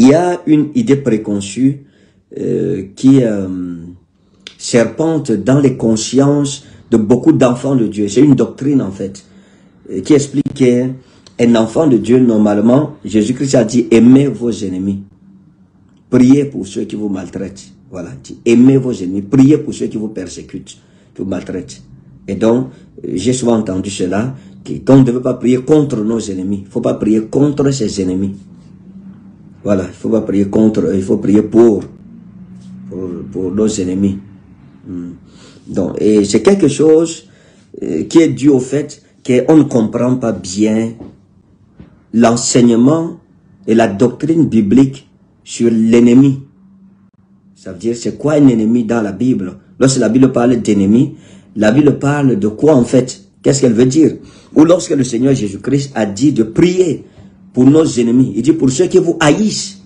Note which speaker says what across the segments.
Speaker 1: il y a une idée préconçue qui serpente dans les consciences de beaucoup d'enfants de Dieu. C'est une doctrine en fait, qui explique qu'un enfant de Dieu, normalement, Jésus-Christ a dit, aimez vos ennemis. Priez pour ceux qui vous maltraitent. Voilà, aimez vos ennemis, priez pour ceux qui vous persécutent, qui vous maltraitent. Et donc, j'ai souvent entendu cela, qu'on ne devait pas prier contre nos ennemis. Il ne faut pas prier contre ses ennemis. Voilà, il ne faut pas prier contre eux, il faut prier pour nos ennemis. Donc, et c'est quelque chose qui est dû au fait qu'on ne comprend pas bien l'enseignement et la doctrine biblique sur l'ennemi. Ça veut dire, c'est quoi un ennemi dans la Bible? Lorsque la Bible parle d'ennemi, la Bible parle de quoi en fait? Qu'est-ce qu'elle veut dire? Ou lorsque le Seigneur Jésus-Christ a dit de prier pour nos ennemis, il dit pour ceux qui vous haïssent.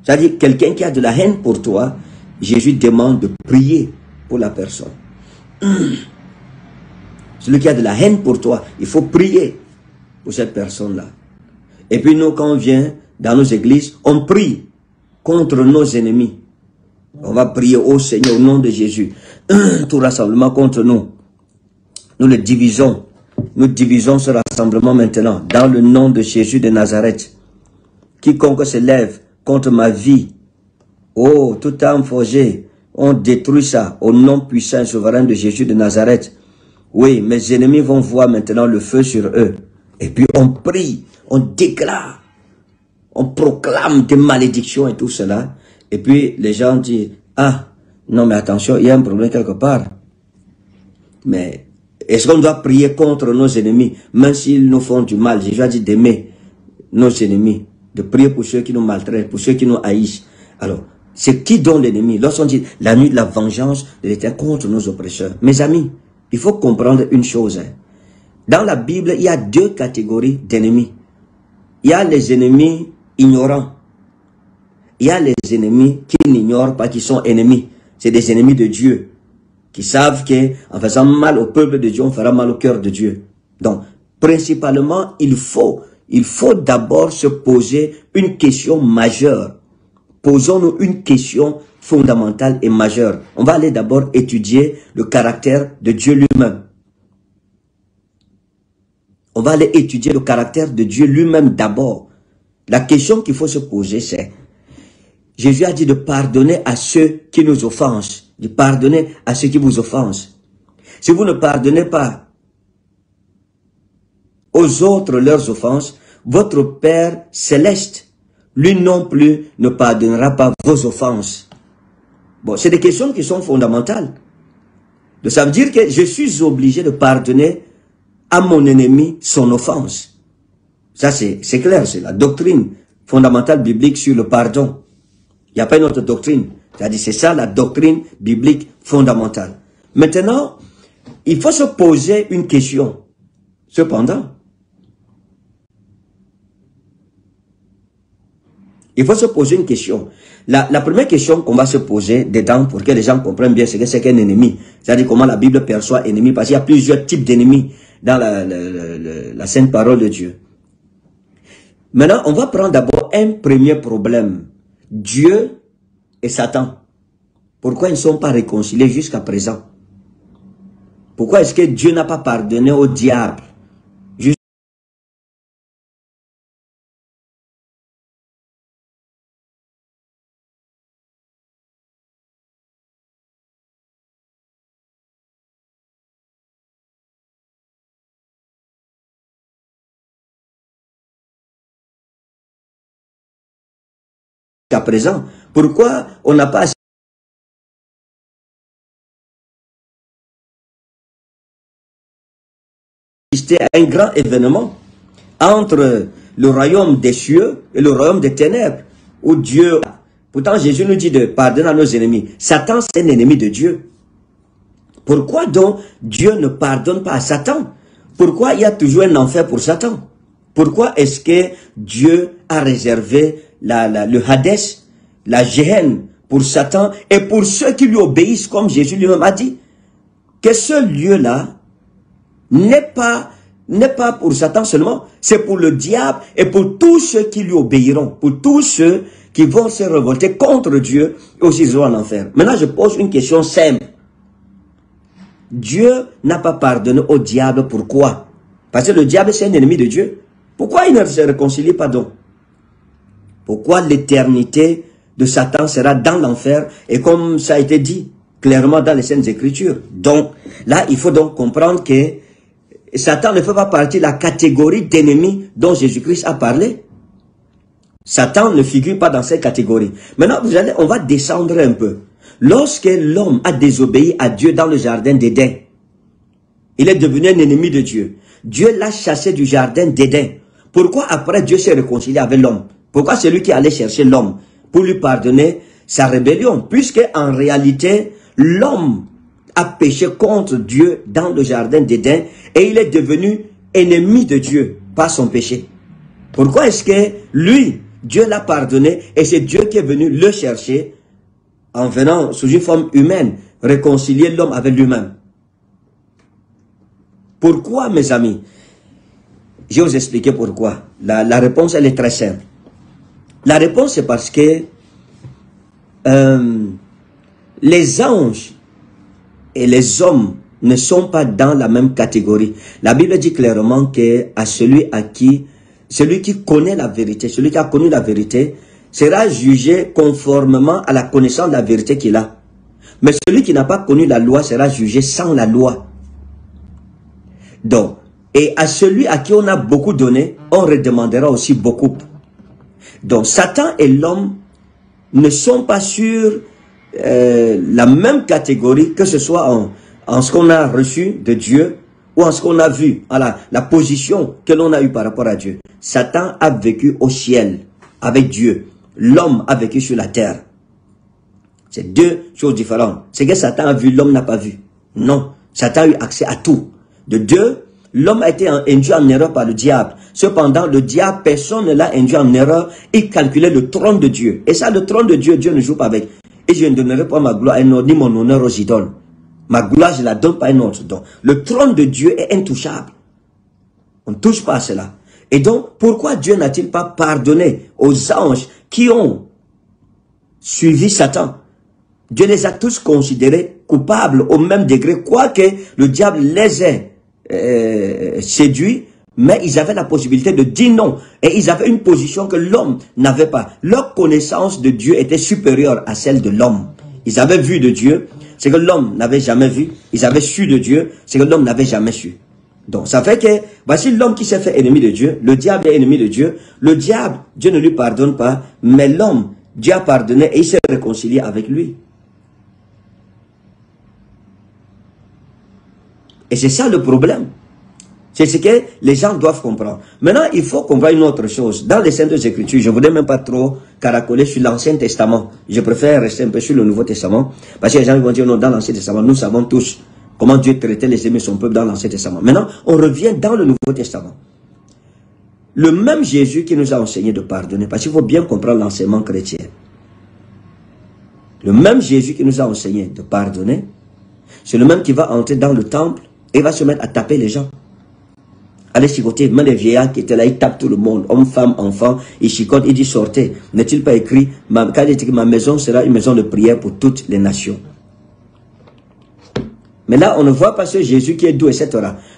Speaker 1: C'est-à-dire, quelqu'un qui a de la haine pour toi, Jésus demande de prier pour la personne. Celui qui a de la haine pour toi, il faut prier pour cette personne-là. Et puis nous, quand on vient dans nos églises, on prie contre nos ennemis. On va prier au Seigneur au nom de Jésus. Tout rassemblement contre nous. Nous le divisons. Nous divisons ce rassemblement maintenant dans le nom de Jésus de Nazareth. Quiconque se lève contre ma vie, oh, toute âme forgée, on détruit ça au nom puissant et souverain de Jésus de Nazareth. Oui, mes ennemis vont voir maintenant le feu sur eux. Et puis on prie, on déclare, on proclame des malédictions et tout cela. Et puis les gens disent, ah, non mais attention, il y a un problème quelque part. Mais est-ce qu'on doit prier contre nos ennemis, même s'ils nous font du mal? Jésus a dit d'aimer nos ennemis, de prier pour ceux qui nous maltraitent, pour ceux qui nous haïssent. Alors, c'est qui donne l'ennemi? Lorsqu'on dit la nuit de la vengeance de l'Éternel contre nos oppresseurs. Mes amis, il faut comprendre une chose. Dans la Bible, il y a deux catégories d'ennemis. Il y a les ennemis ignorants. Il y a les ennemis qui n'ignorent pas, qui sont ennemis. C'est des ennemis de Dieu. Qui savent qu'en faisant mal au peuple de Dieu, on fera mal au cœur de Dieu. Donc, principalement, il faut d'abord se poser une question majeure. Posons-nous une question fondamentale et majeure. On va aller d'abord étudier le caractère de Dieu lui-même. On va aller étudier le caractère de Dieu lui-même d'abord. La question qu'il faut se poser, c'est, Jésus a dit de pardonner à ceux qui nous offensent, de pardonner à ceux qui vous offensent. Si vous ne pardonnez pas aux autres leurs offenses, votre Père céleste, lui non plus, ne pardonnera pas vos offenses. Bon, c'est des questions qui sont fondamentales. Donc, ça veut dire que je suis obligé de pardonner à mon ennemi son offense. Ça, c'est clair, c'est la doctrine fondamentale biblique sur le pardon. Il n'y a pas une autre doctrine. C'est-à-dire, c'est ça la doctrine biblique fondamentale. Maintenant, il faut se poser une question. Cependant, il faut se poser une question. La première question qu'on va se poser dedans pour que les gens comprennent bien ce que c'est qu'un ennemi. C'est-à-dire comment la Bible perçoit ennemi. Parce qu'il y a plusieurs types d'ennemis dans la sainte parole de Dieu. Maintenant, on va prendre d'abord un premier problème. Dieu et Satan. Pourquoi ils ne sont pas réconciliés jusqu'à présent? Pourquoi est-ce que Dieu n'a pas pardonné au diable? Jusqu'à présent, pourquoi on n'a pas assisté à un grand événement entre le royaume des cieux et le royaume des ténèbres, où Dieu, pourtant Jésus nous dit de pardonner à nos ennemis. Satan, c'est un ennemi de Dieu. Pourquoi donc Dieu ne pardonne pas à Satan? Pourquoi il y a toujours un enfer pour Satan? Pourquoi est-ce que Dieu a réservé le Hadès, la Géhenne pour Satan et pour ceux qui lui obéissent, comme Jésus lui-même a dit? Que ce lieu-là n'est pas n'est pas pour Satan seulement, c'est pour le diable et pour tous ceux qui lui obéiront, pour tous ceux qui vont se révolter contre Dieu et aussi ils vont en enfer. Maintenant, je pose une question simple. Dieu n'a pas pardonné au diable, pourquoi? Parce que le diable, c'est un ennemi de Dieu. Pourquoi il ne se réconcilie pas donc? Pourquoi l'éternité de Satan sera dans l'enfer? Et comme ça a été dit clairement dans les Saintes Écritures. Donc, là, il faut donc comprendre que Satan ne fait pas partie de la catégorie d'ennemis dont Jésus-Christ a parlé. Satan ne figure pas dans cette catégorie. Maintenant, on va descendre un peu. Lorsque l'homme a désobéi à Dieu dans le jardin d'Éden, il est devenu un ennemi de Dieu. Dieu l'a chassé du jardin d'Éden. Pourquoi après Dieu s'est réconcilié avec l'homme? Pourquoi c'est lui qui allait chercher l'homme pour lui pardonner sa rébellion? Puisque en réalité, l'homme a péché contre Dieu dans le jardin d'Éden et il est devenu ennemi de Dieu par son péché. Pourquoi est-ce que lui, Dieu l'a pardonné et c'est Dieu qui est venu le chercher en venant sous une forme humaine, réconcilier l'homme avec lui-même? Pourquoi, mes amis? Je vais vous expliquer pourquoi. La réponse, elle est très simple. La réponse, c'est parce que les anges et les hommes ne sont pas dans la même catégorie. La Bible dit clairement que à celui qui connaît la vérité, celui qui a connu la vérité, sera jugé conformément à la connaissance de la vérité qu'il a. Mais celui qui n'a pas connu la loi sera jugé sans la loi. Donc, et à celui à qui on a beaucoup donné, on redemandera aussi beaucoup. Donc, Satan et l'homme ne sont pas sur la même catégorie, que ce soit en ce qu'on a reçu de Dieu ou en ce qu'on a vu, la position que l'on a eue par rapport à Dieu. Satan a vécu au ciel avec Dieu. L'homme a vécu sur la terre. C'est deux choses différentes. Ce que Satan a vu, l'homme n'a pas vu. Non, Satan a eu accès à tout. De deux, l'homme a été induit en erreur par le diable. Cependant, le diable, personne ne l'a induit en erreur. Il calculait le trône de Dieu. Et ça, le trône de Dieu, Dieu ne joue pas avec. Et je ne donnerai pas ma gloire à un autre, ni mon honneur aux idoles. Ma gloire, je ne la donne pas à un autre. Donc, le trône de Dieu est intouchable. On ne touche pas à cela. Et donc, pourquoi Dieu n'a-t-il pas pardonné aux anges qui ont suivi Satan? Dieu les a tous considérés coupables au même degré, quoique le diable les ait séduits, mais ils avaient la possibilité de dire non. Et ils avaient une position que l'homme n'avait pas. Leur connaissance de Dieu était supérieure à celle de l'homme. Ils avaient vu de Dieu ce que l'homme n'avait jamais vu. Ils avaient su de Dieu ce que l'homme n'avait jamais su. Donc, ça fait que, voici l'homme qui s'est fait ennemi de Dieu. Le diable est ennemi de Dieu. Le diable, Dieu ne lui pardonne pas. Mais l'homme, Dieu a pardonné et il s'est réconcilié avec lui. Et c'est ça le problème. C'est ce que les gens doivent comprendre. Maintenant, il faut comprendre une autre chose. Dans les Saintes Écritures, je ne voudrais même pas trop caracoler sur l'Ancien Testament. Je préfère rester un peu sur le Nouveau Testament. Parce que les gens vont dire, non, dans l'Ancien Testament, nous savons tous comment Dieu traitait les ennemis de son peuple dans l'Ancien Testament. Maintenant, on revient dans le Nouveau Testament. Le même Jésus qui nous a enseigné de pardonner, parce qu'il faut bien comprendre l'enseignement chrétien. Le même Jésus qui nous a enseigné de pardonner, c'est le même qui va entrer dans le temple et va se mettre à taper les gens. Allez chicoter, même les vieillards qui étaient là, ils tapent tout le monde, hommes, femmes, enfants, ils chicotent, ils disent sortez. N'est-il pas écrit, quand il dit que ma maison sera une maison de prière pour toutes les nations. Mais là, on ne voit pas ce Jésus qui est doux, etc.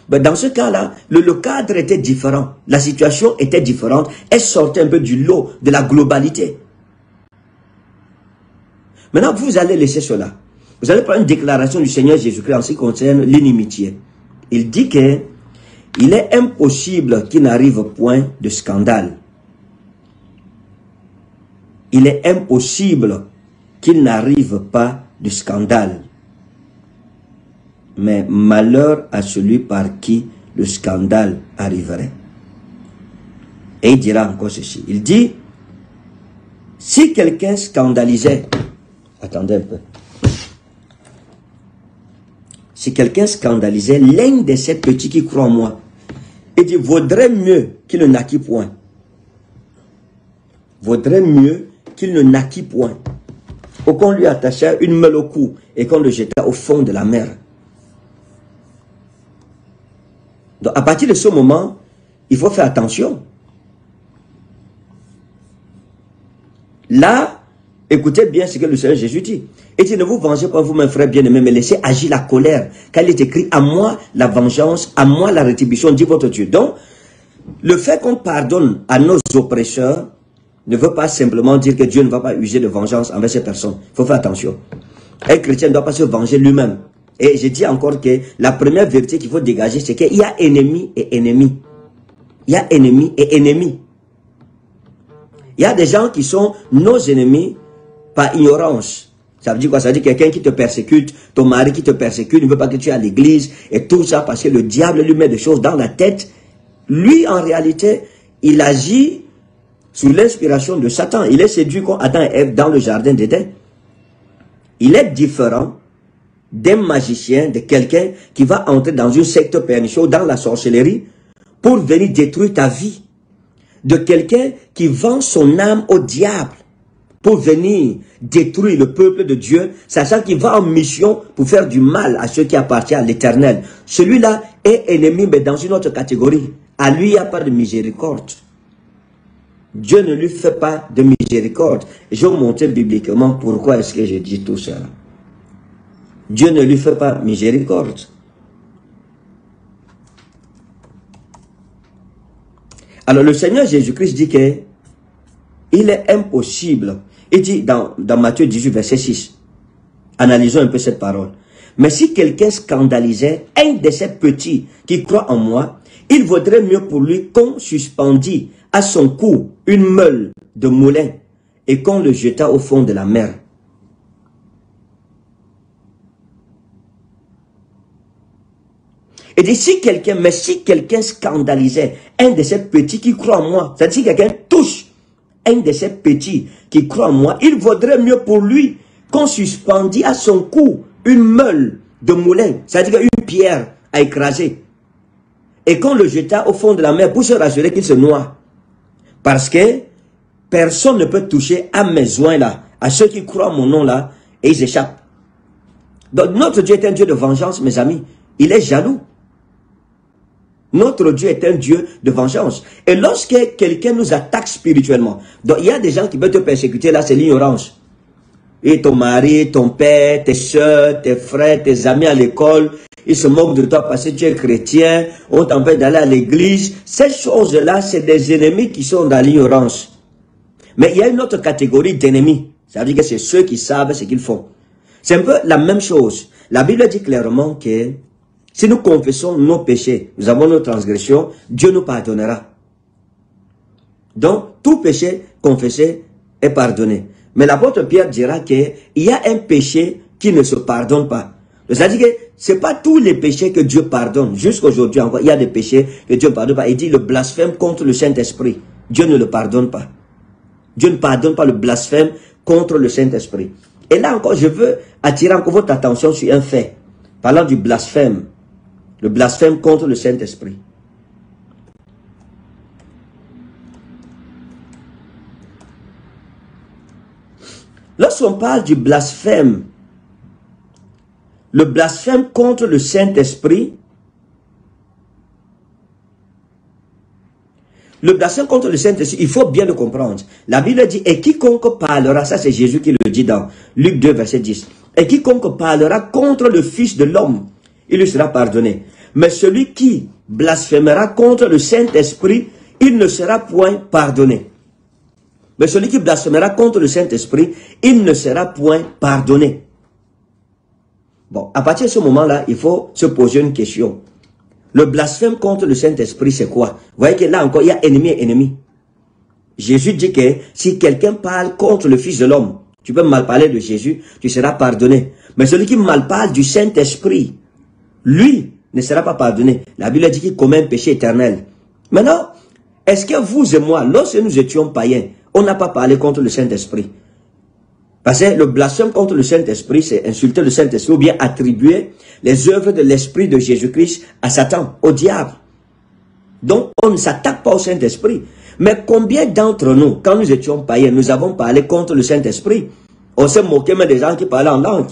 Speaker 1: Mais dans ce cas-là, le cadre était différent. La situation était différente. Elle sortait un peu du lot, de la globalité. Maintenant, vous allez laisser cela. Vous allez prendre une déclaration du Seigneur Jésus-Christ en ce qui concerne l'inimitié. Il dit que il est impossible qu'il n'arrive point de scandale. Il est impossible qu'il n'arrive pas de scandale. Mais malheur à celui par qui le scandale arriverait. Et il dira encore ceci. Il dit, si quelqu'un scandalisait, attendez un peu. Si quelqu'un scandalisait l'un de ces petits qui croient en moi, il dit, vaudrait mieux qu'il ne naquît point. Vaudrait mieux qu'il ne naquît point. Ou qu'on lui attachait une meule au cou et qu'on le jetait au fond de la mer. Donc à partir de ce moment, il faut faire attention. Là, écoutez bien ce que le Seigneur Jésus dit. Il dit, ne vous vengez pas vous, mes frères bien-aimés, mais laissez agir la colère. Car il est écrit, à moi la vengeance, à moi la rétribution, dit votre Dieu. Donc, le fait qu'on pardonne à nos oppresseurs ne veut pas simplement dire que Dieu ne va pas user de vengeance envers ces personnes. Il faut faire attention. Un chrétien ne doit pas se venger lui-même. Et je dis encore que la première vérité qu'il faut dégager, c'est qu'il y a ennemi et ennemi. Il y a ennemi et ennemi. Il y a des gens qui sont nos ennemis par ignorance. Ça veut dire quoi? Ça veut dire quelqu'un qui te persécute, ton mari qui te persécute, ne veut pas que tu ailles à l'église, et tout ça parce que le diable lui met des choses dans la tête. Lui, en réalité, il agit sous l'inspiration de Satan. Il est séduit comme Adam et Ève dans le jardin d'Éden. Il est différent d'un magicien, de quelqu'un qui va entrer dans une secte pernicieuse, dans la sorcellerie, pour venir détruire ta vie. De quelqu'un qui vend son âme au diable pour venir détruire le peuple de Dieu, sachant qu'il va en mission pour faire du mal à ceux qui appartiennent à l'Éternel. Celui-là est ennemi, mais dans une autre catégorie. À lui, il n'y a pas de miséricorde. Dieu ne lui fait pas de miséricorde. Je vais vous montrer bibliquement pourquoi est-ce que je dis tout ça. Dieu ne lui fait pas miséricorde. Alors le Seigneur Jésus-Christ dit que il est impossible. Il dit dans Matthieu 18, verset 6. Analysons un peu cette parole. Mais si quelqu'un scandalisait un de ces petits qui croient en moi, il vaudrait mieux pour lui qu'on suspendît à son cou une meule de moulin et qu'on le jetât au fond de la mer. Et dit, si quelqu'un scandalisait un de ces petits qui croient en moi, c'est-à-dire si quelqu'un touche un de ces petits qui croient en moi, il vaudrait mieux pour lui qu'on suspendit à son cou une meule de moulin, c'est-à-dire une pierre à écraser, et qu'on le jeta au fond de la mer pour se rassurer qu'il se noie. Parce que personne ne peut toucher à mes oins là, à ceux qui croient en mon nom là, et ils échappent. Donc notre Dieu est un Dieu de vengeance, mes amis. Il est jaloux. Notre Dieu est un Dieu de vengeance. Et lorsque quelqu'un nous attaque spirituellement, donc il y a des gens qui veulent te persécuter, là c'est l'ignorance. Et ton mari, ton père, tes soeurs, tes frères, tes amis à l'école, ils se moquent de toi parce que tu es chrétien, on t'empêche d'aller à l'église. Ces choses-là, c'est des ennemis qui sont dans l'ignorance. Mais il y a une autre catégorie d'ennemis. Ça veut dire que c'est ceux qui savent ce qu'ils font. C'est un peu la même chose. La Bible dit clairement que si nous confessons nos péchés, nous avons nos transgressions, Dieu nous pardonnera. Donc, tout péché confessé est pardonné. Mais l'apôtre Pierre dira qu'il y a un péché qui ne se pardonne pas. C'est-à-dire que ce n'est pas tous les péchés que Dieu pardonne. Jusqu'aujourd'hui encore, il y a des péchés que Dieu ne pardonne pas. Il dit le blasphème contre le Saint-Esprit. Dieu ne le pardonne pas. Dieu ne pardonne pas le blasphème contre le Saint-Esprit. Et là encore, je veux attirer encore votre attention sur un fait. Parlant du blasphème. Le blasphème contre le Saint-Esprit. Lorsqu'on parle du blasphème, le blasphème contre le Saint-Esprit, le blasphème contre le Saint-Esprit, il faut bien le comprendre. La Bible dit, et quiconque parlera, ça c'est Jésus qui le dit dans Luc 2, verset 10, et quiconque parlera contre le Fils de l'homme, il lui sera pardonné. Mais celui qui blasphémera contre le Saint-Esprit, il ne sera point pardonné. Mais celui qui blasphémera contre le Saint-Esprit, il ne sera point pardonné. Bon, à partir de ce moment-là, il faut se poser une question. Le blasphème contre le Saint-Esprit, c'est quoi? Vous voyez que là encore, il y a ennemi et ennemi. Jésus dit que si quelqu'un parle contre le Fils de l'homme, tu peux mal parler de Jésus, tu seras pardonné. Mais celui qui mal parle du Saint-Esprit, lui, ne sera pas pardonné. La Bible dit qu'il commet un péché éternel. Maintenant, est-ce que vous et moi, lorsque nous étions païens, on n'a pas parlé contre le Saint-Esprit? Parce que le blasphème contre le Saint-Esprit, c'est insulter le Saint-Esprit ou bien attribuer les œuvres de l'Esprit de Jésus-Christ à Satan, au diable. Donc, on ne s'attaque pas au Saint-Esprit. Mais combien d'entre nous, quand nous étions païens, nous avons parlé contre le Saint-Esprit? On s'est moqué même des gens qui parlaient en langue.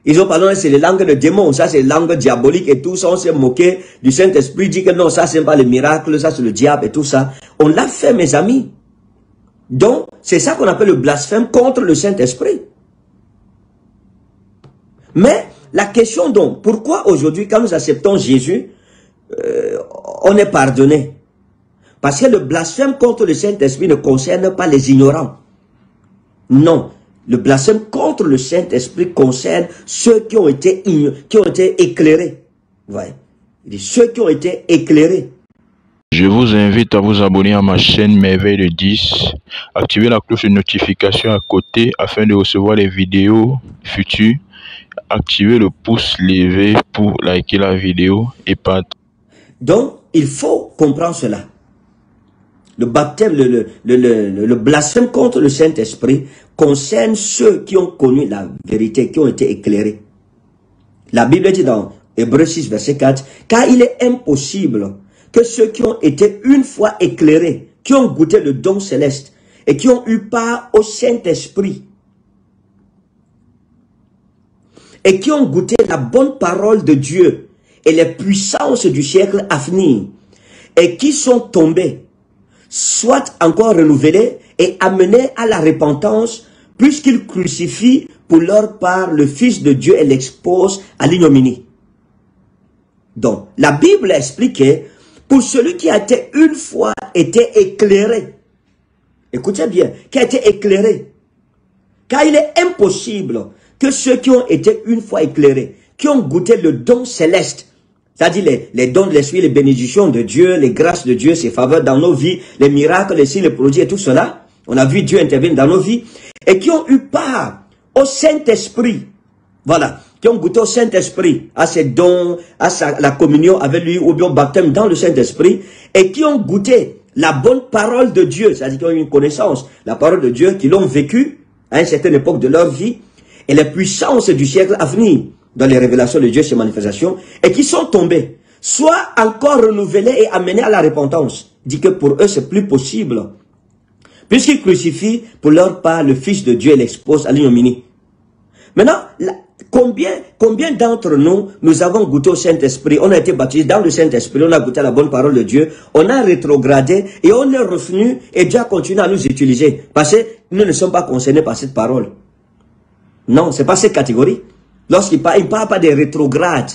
Speaker 1: Ils ont parlé, c'est les langues de démons, ça c'est les langues diaboliques et tout ça. On s'est moqué du Saint-Esprit, dit que non, ça c'est pas le miracle, ça c'est le diable et tout ça. On l'a fait, mes amis. Donc, c'est ça qu'on appelle le blasphème contre le Saint-Esprit. Mais, la question donc, pourquoi aujourd'hui, quand nous acceptons Jésus, on est pardonné? Parce que le blasphème contre le Saint-Esprit ne concerne pas les ignorants. Non. Le blasphème contre le Saint-Esprit concerne ceux qui ont été éclairés. Ouais. Il dit ceux qui ont été éclairés.
Speaker 2: Je vous invite à vous abonner à ma chaîne Merveille de 10. Activez la cloche de notification à côté afin de recevoir les vidéos futures. Activez le pouce levé pour liker la vidéo et partager.
Speaker 1: Donc, il faut comprendre cela. Le baptême, le blasphème contre le Saint-Esprit concerne ceux qui ont connu la vérité, qui ont été éclairés. La Bible dit dans Hébreux 6, verset 4, « Car il est impossible que ceux qui ont été une fois éclairés, qui ont goûté le don céleste et qui ont eu part au Saint-Esprit et qui ont goûté la bonne parole de Dieu et les puissances du siècle à venir et qui sont tombés, soit encore renouvelés et amenés à la repentance, puisqu'ils crucifient pour leur part le Fils de Dieu et l'exposent à l'ignominie. » Donc, la Bible a expliqué, pour celui qui a été une fois éclairé, écoutez bien, qui a été éclairé, car il est impossible que ceux qui ont été une fois éclairés, qui ont goûté le don céleste, c'est-à-dire les dons de l'Esprit, les bénédictions de Dieu, les grâces de Dieu, ses faveurs dans nos vies, les miracles, les signes, les prodiges et tout cela. On a vu Dieu intervenir dans nos vies. Et qui ont eu part au Saint-Esprit. Voilà. Qui ont goûté au Saint-Esprit, à ses dons, à la communion avec lui, ou bien au baptême dans le Saint-Esprit. Et qui ont goûté la bonne parole de Dieu. C'est-à-dire qui ont eu une connaissance. La parole de Dieu, qui l'ont vécue à une certaine époque de leur vie. Et les puissances du siècle à venir. Dans les révélations de Dieu, ses manifestations, et qui sont tombés, soit encore renouvelés et amenés à la repentance. Dit que pour eux, c'est plus possible. Puisqu'ils crucifient pour leur part le Fils de Dieu et l'exposent à l'ignominie. Maintenant, combien d'entre nous avons goûté au Saint-Esprit, on a été baptisés dans le Saint-Esprit, on a goûté à la bonne parole de Dieu, on a rétrogradé et on est revenu et Dieu a continué à nous utiliser. Parce que nous ne sommes pas concernés par cette parole. Non, c'est pas cette catégorie. Lorsqu'il parle, il ne parle pas des rétrogrades.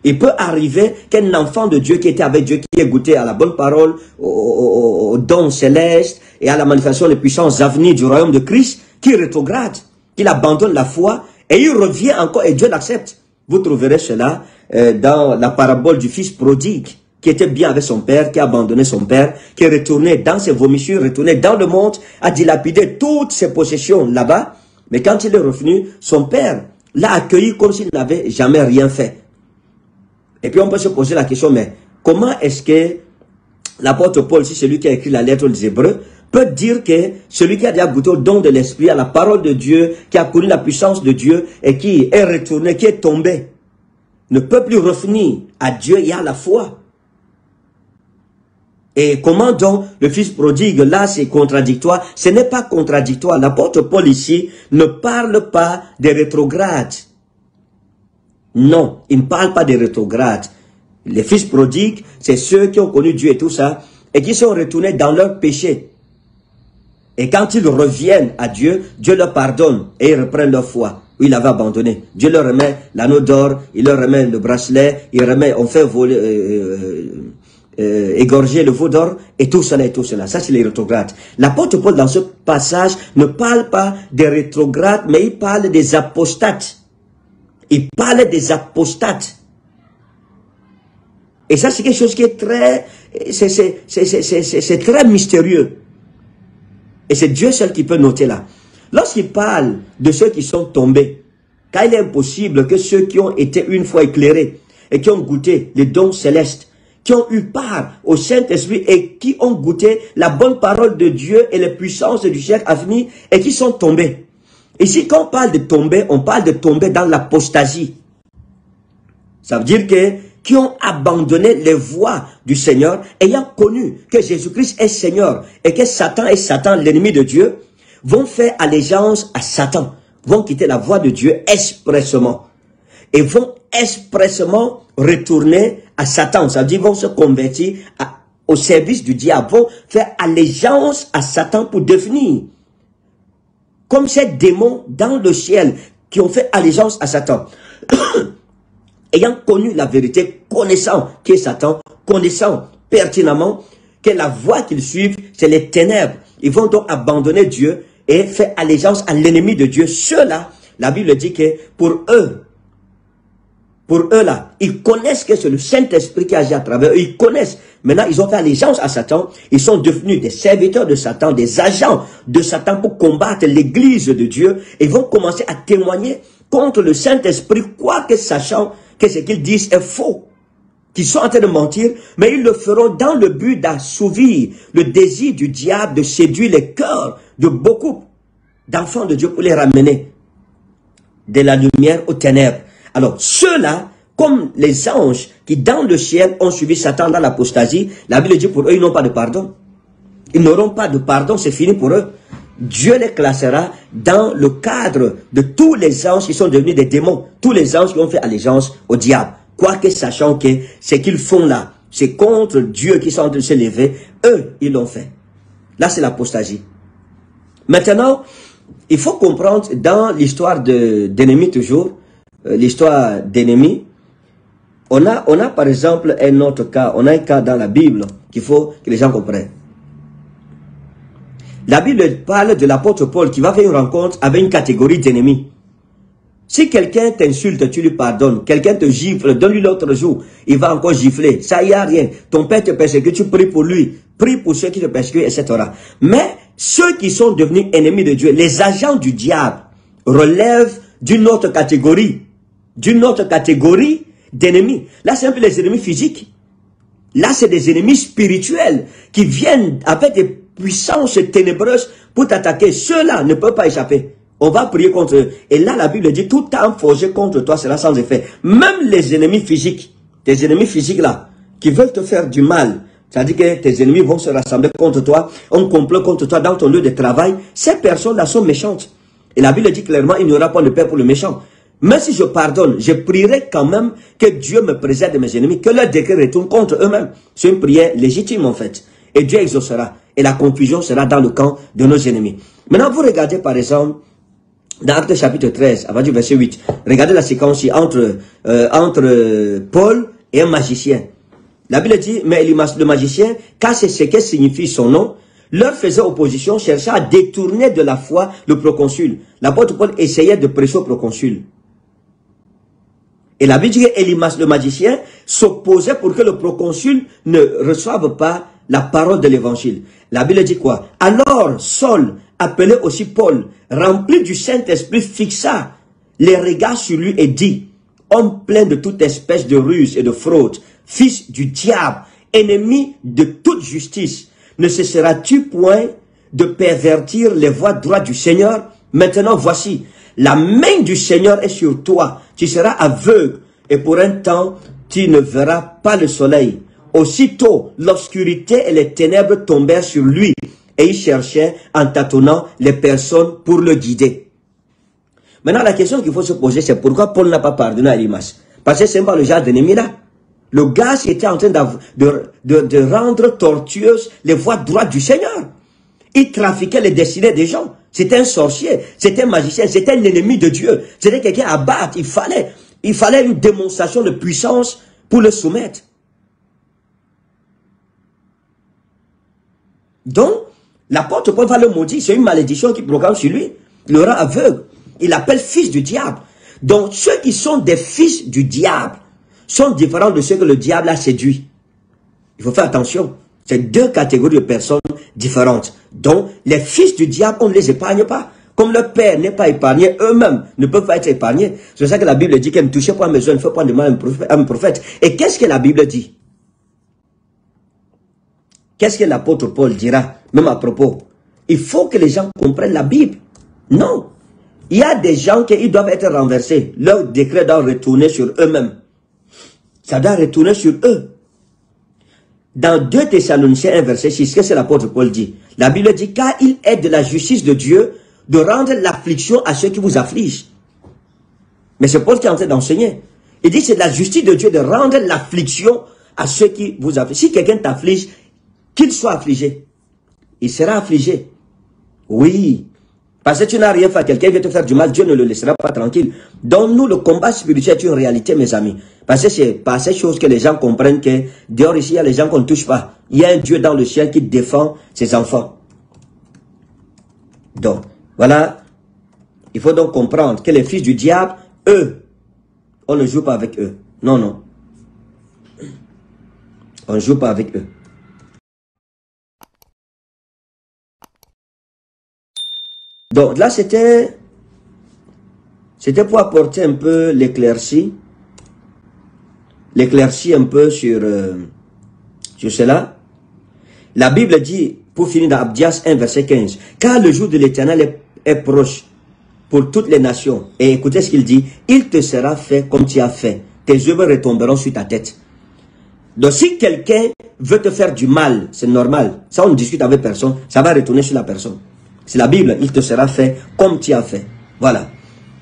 Speaker 1: Il peut arriver qu'un enfant de Dieu qui était avec Dieu, qui ait goûté à la bonne parole, au don céleste et à la manifestation des puissances à venir du royaume de Christ, qui rétrograde, qu'il abandonne la foi et il revient encore et Dieu l'accepte. Vous trouverez cela dans la parabole du fils prodigue, qui était bien avec son père, qui a abandonné son père, qui est retourné dans ses vomissures, retourné dans le monde, a dilapidé toutes ses possessions là-bas. Mais quand il est revenu, son père l'a accueilli comme s'il n'avait jamais rien fait. Et puis on peut se poser la question, mais comment est-ce que l'apôtre Paul, si celui qui a écrit la lettre aux Hébreux, peut dire que celui qui a déjà goûté au don de l'Esprit, à la parole de Dieu, qui a connu la puissance de Dieu et qui est retourné, qui est tombé, ne peut plus revenir à Dieu et à la foi? Et comment donc le fils prodigue, là c'est contradictoire? Ce n'est pas contradictoire. L'apôtre Paul ici ne parle pas des rétrogrades. Non, il ne parle pas des rétrogrades. Les fils prodigues, c'est ceux qui ont connu Dieu et tout ça, et qui sont retournés dans leur péché. Et quand ils reviennent à Dieu, Dieu leur pardonne et ils reprennent leur foi. Où il avait abandonné. Dieu leur remet l'anneau d'or, il leur remet le bracelet, on fait voler... égorger le veau d'or et tout cela et tout cela. Ça, c'est les rétrogrades. L'apôtre Paul, dans ce passage, ne parle pas des rétrogrades, mais il parle des apostates. Il parle des apostates. Et ça, c'est quelque chose qui est très... C'est très mystérieux. Et c'est Dieu seul qui peut noter là. Lorsqu'il parle de ceux qui sont tombés, car il est impossible que ceux qui ont été une fois éclairés et qui ont goûté les dons célestes, qui ont eu part au Saint-Esprit et qui ont goûté la bonne parole de Dieu et les puissances du siècle à venir et qui sont tombés. Ici, quand on parle de tomber, on parle de tomber dans l'apostasie. Ça veut dire que qui ont abandonné les voies du Seigneur, ayant connu que Jésus-Christ est Seigneur et que Satan est Satan, l'ennemi de Dieu, vont faire allégeance à Satan. vont quitter la voie de Dieu expressement. Et vont expressement retourner à Satan. Ça veut dire vont se convertir au service du diable, vont faire allégeance à Satan pour devenir comme ces démons dans le ciel qui ont fait allégeance à Satan. Ayant connu la vérité, connaissant qui est Satan, connaissant pertinemment que la voie qu'ils suivent, c'est les ténèbres. Ils vont donc abandonner Dieu et faire allégeance à l'ennemi de Dieu. Ceux-là, la Bible dit que pour eux là, ils connaissent que c'est le Saint-Esprit qui agit à travers eux. Ils connaissent. Maintenant, ils ont fait allégeance à Satan. Ils sont devenus des serviteurs de Satan, des agents de Satan pour combattre l'église de Dieu. Et ils vont commencer à témoigner contre le Saint-Esprit, quoique sachant que ce qu'ils disent est faux. Qu'ils sont en train de mentir, mais ils le feront dans le but d'assouvir le désir du diable de séduire les cœurs de beaucoup d'enfants de Dieu pour les ramener de la lumière aux ténèbres. Alors, ceux-là, comme les anges qui dans le ciel ont suivi Satan dans l'apostasie, la Bible dit pour eux, ils n'ont pas de pardon. Ils n'auront pas de pardon, c'est fini pour eux. Dieu les classera dans le cadre de tous les anges qui sont devenus des démons, tous les anges qui ont fait allégeance au diable. Quoique sachant que ce qu'ils font là, c'est contre Dieu qui sont en train de se lever, eux, ils l'ont fait. Là, c'est l'apostasie. Maintenant, il faut comprendre dans l'histoire d'ennemis toujours, l'histoire d'ennemis, on a par exemple un autre cas, on a un cas dans la Bible qu'il faut que les gens comprennent. La Bible parle de l'apôtre Paul qui va faire une rencontre avec une catégorie d'ennemis. Si quelqu'un t'insulte, tu lui pardonnes. Quelqu'un te gifle, donne-lui l'autre jour, il va encore gifler. Ça, il n'y a rien. Ton père te persécute, tu pries pour lui. Prie pour ceux qui te persécutent, etc. Mais ceux qui sont devenus ennemis de Dieu, les agents du diable, relèvent d'une autre catégorie. D'une autre catégorie d'ennemis. Là, c'est un peu les ennemis physiques. Là, c'est des ennemis spirituels qui viennent avec des puissances ténébreuses pour t'attaquer. Ceux-là ne peuvent pas échapper. On va prier contre eux. Et là, la Bible dit, tout arme forgé contre toi sera sans effet. Même les ennemis physiques, tes ennemis physiques là, qui veulent te faire du mal, c'est-à-dire que tes ennemis vont se rassembler contre toi, on complot contre toi dans ton lieu de travail, ces personnes-là sont méchantes. Et la Bible dit clairement, il n'y aura pas de paix pour le méchant. Mais si je pardonne, je prierai quand même que Dieu me préserve de mes ennemis, que leur décret retourne contre eux-mêmes. C'est une prière légitime en fait. Et Dieu exaucera. Et la confusion sera dans le camp de nos ennemis. Maintenant, vous regardez par exemple, dans Actes chapitre 13, à partir du verset 8, regardez la séquence entre Paul et un magicien. La Bible dit, mais le magicien, car c'est ce que signifie son nom, leur faisait opposition, cherchait à détourner de la foi le proconsul. L'apôtre Paul essayait de prêcher au proconsul. Et la Bible dit qu'Élimas, le magicien, s'opposait pour que le proconsul ne reçoive pas la parole de l'évangile. La Bible dit quoi? Alors, Saul, appelé aussi Paul, rempli du Saint-Esprit, fixa les regards sur lui et dit, homme plein de toute espèce de ruse et de fraude, fils du diable, ennemi de toute justice, ne cesseras-tu point de pervertir les voies droites du Seigneur? Maintenant, voici, la main du Seigneur est sur toi. Tu seras aveugle et pour un temps, tu ne verras pas le soleil. Aussitôt, l'obscurité et les ténèbres tombèrent sur lui et il cherchait en tâtonnant les personnes pour le guider. Maintenant, la question qu'il faut se poser, c'est pourquoi Paul n'a pas pardonné à Élimas? Parce que c'est pas le genre d'ennemi là. Le gars qui était en train de rendre tortueuses les voies droites du Seigneur. Il trafiquait les destinées des gens. C'était un sorcier, c'était un magicien, c'était un ennemi de Dieu. C'était quelqu'un à battre. Il fallait une démonstration de puissance pour le soumettre. Donc, l'apôtre Paul va le maudire. C'est une malédiction qui programme sur lui. Il le rend aveugle. Il l'appelle fils du diable. Donc, ceux qui sont des fils du diable sont différents de ceux que le diable a séduits. Il faut faire attention. C'est deux catégories de personnes différentes. Donc, les fils du diable, on ne les épargne pas. Comme leur père n'est pas épargné, eux-mêmes ne peuvent pas être épargnés. C'est pour ça que la Bible dit qu'elle ne touchez pas à mes œuvres, ne fait pas de mal à un prophète. Et qu'est-ce que la Bible dit? Qu'est-ce que l'apôtre Paul dira, même à propos? Il faut que les gens comprennent la Bible. Non. Il y a des gens qui doivent être renversés. Leur décret doit retourner sur eux-mêmes. Ça doit retourner sur eux. Dans 2 Thessaloniciens 1 verset 6, qu'est-ce que l'apôtre Paul dit? La Bible dit, car il est de la justice de Dieu de rendre l'affliction à ceux qui vous affligent. Mais c'est Paul qui est en train d'enseigner. Il dit c'est la justice de Dieu de rendre l'affliction à ceux qui vous affligent. Si quelqu'un t'afflige, qu'il soit affligé. Il sera affligé. Oui. Parce que tu n'as rien fait à quelqu'un, il vient te faire du mal, Dieu ne le laissera pas tranquille. Donc nous, le combat spirituel est une réalité, mes amis. Parce que c'est par ces choses que les gens comprennent que dehors ici, il y a les gens qu'on ne touche pas. Il y a un Dieu dans le ciel qui défend ses enfants. Donc, voilà. Il faut donc comprendre que les fils du diable, eux, on ne joue pas avec eux. Non, non. On ne joue pas avec eux. Donc là, c'était pour apporter un peu l'éclaircie. L'éclaircie un peu sur cela. La Bible dit, pour finir dans Abdias 1, verset 15, « Car le jour de l'Éternel est proche pour toutes les nations. » Et écoutez ce qu'il dit, « Il te sera fait comme tu as fait. Tes œuvres retomberont sur ta tête. » Donc si quelqu'un veut te faire du mal, c'est normal. Ça, on ne discute avec personne. Ça va retourner sur la personne. C'est la Bible. Il te sera fait comme tu as fait. Voilà.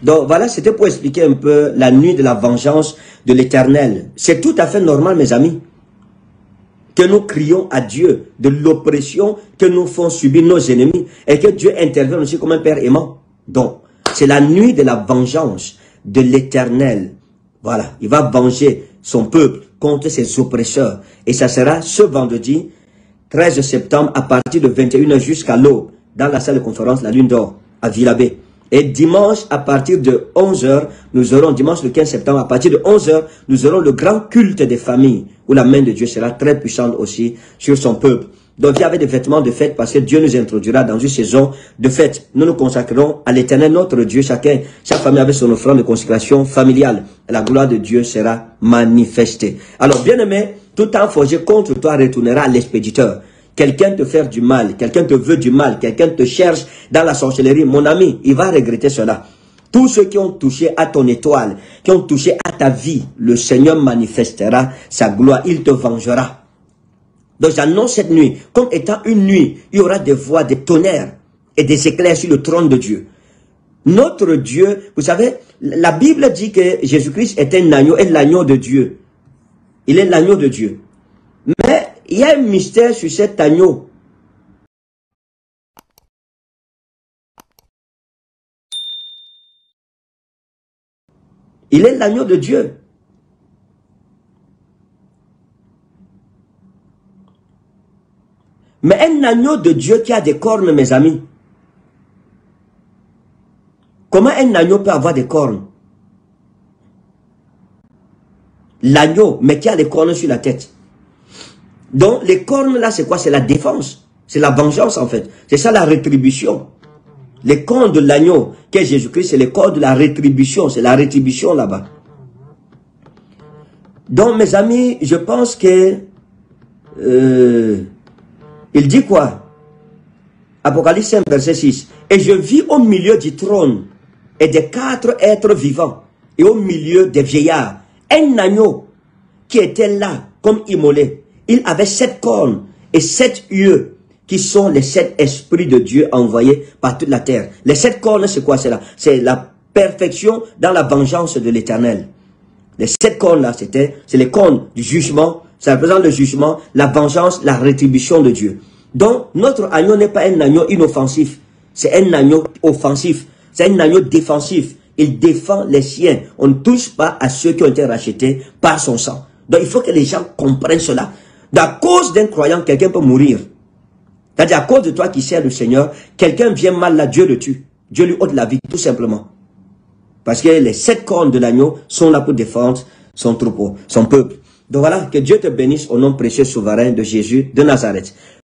Speaker 1: Donc voilà, c'était pour expliquer un peu la nuit de la vengeance de l'Éternel. C'est tout à fait normal, mes amis, que nous crions à Dieu de l'oppression que nous font subir nos ennemis et que Dieu intervienne aussi comme un Père aimant. Donc, c'est la nuit de la vengeance de l'Éternel. Voilà, il va venger son peuple contre ses oppresseurs. Et ça sera ce vendredi 13 septembre à partir de 21h jusqu'à l'aube dans la salle de conférence La Lune d'Or à Villabé. Et dimanche à partir de 11h, nous aurons, dimanche le 15 septembre, à partir de 11h, nous aurons le grand culte des familles où la main de Dieu sera très puissante aussi sur son peuple. Donc il y avait des vêtements de fête parce que Dieu nous introduira dans une saison de fête. Nous nous consacrerons à l'Éternel notre Dieu, chaque famille avec son offrande de consécration familiale. Et la gloire de Dieu sera manifestée. Alors bien aimé, tout temps forgé contre toi retournera à l'expéditeur. Quelqu'un te fait du mal, quelqu'un te veut du mal, quelqu'un te cherche dans la sorcellerie. Mon ami, il va regretter cela. Tous ceux qui ont touché à ton étoile, qui ont touché à ta vie, le Seigneur manifestera sa gloire, il te vengera. Donc j'annonce cette nuit, comme étant une nuit, il y aura des voix, des tonnerres et des éclairs sur le trône de Dieu. Notre Dieu, vous savez, la Bible dit que Jésus-Christ est un agneau, et l'agneau de Dieu. Il est l'agneau de Dieu. Mais il y a un mystère sur cet agneau. Il est l'agneau de Dieu. Mais un agneau de Dieu qui a des cornes, mes amis. Comment un agneau peut avoir des cornes? L'agneau, mais qui a des cornes sur la tête. Donc, les cornes là, c'est quoi? C'est la défense. C'est la vengeance, en fait. C'est ça la rétribution. Les cornes de l'agneau, qu'est Jésus-Christ, c'est les cornes de la rétribution. C'est la rétribution là-bas. Donc, mes amis, je pense que... il dit quoi? Apocalypse 5, verset 6. Et je vis au milieu du trône et des 4 êtres vivants et au milieu des vieillards un agneau qui était là comme immolé. Il avait 7 cornes et 7 yeux qui sont les 7 esprits de Dieu envoyés par toute la terre. Les 7 cornes, c'est quoi? C'est la perfection dans la vengeance de l'Éternel. Les 7 cornes là, c'est les cornes du jugement. Ça représente le jugement, la vengeance, la rétribution de Dieu. Donc, notre agneau n'est pas un agneau inoffensif. C'est un agneau offensif. C'est un agneau défensif. Il défend les siens. On ne touche pas à ceux qui ont été rachetés par son sang. Donc, il faut que les gens comprennent cela. À cause d'un croyant, quelqu'un peut mourir. C'est-à-dire, à cause de toi qui sers le Seigneur, quelqu'un vient mal là, Dieu le tue. Dieu lui ôte la vie, tout simplement. Parce que les 7 cornes de l'agneau sont là pour défendre son troupeau, son peuple. Donc voilà, que Dieu te bénisse au nom précieux souverain de Jésus de Nazareth.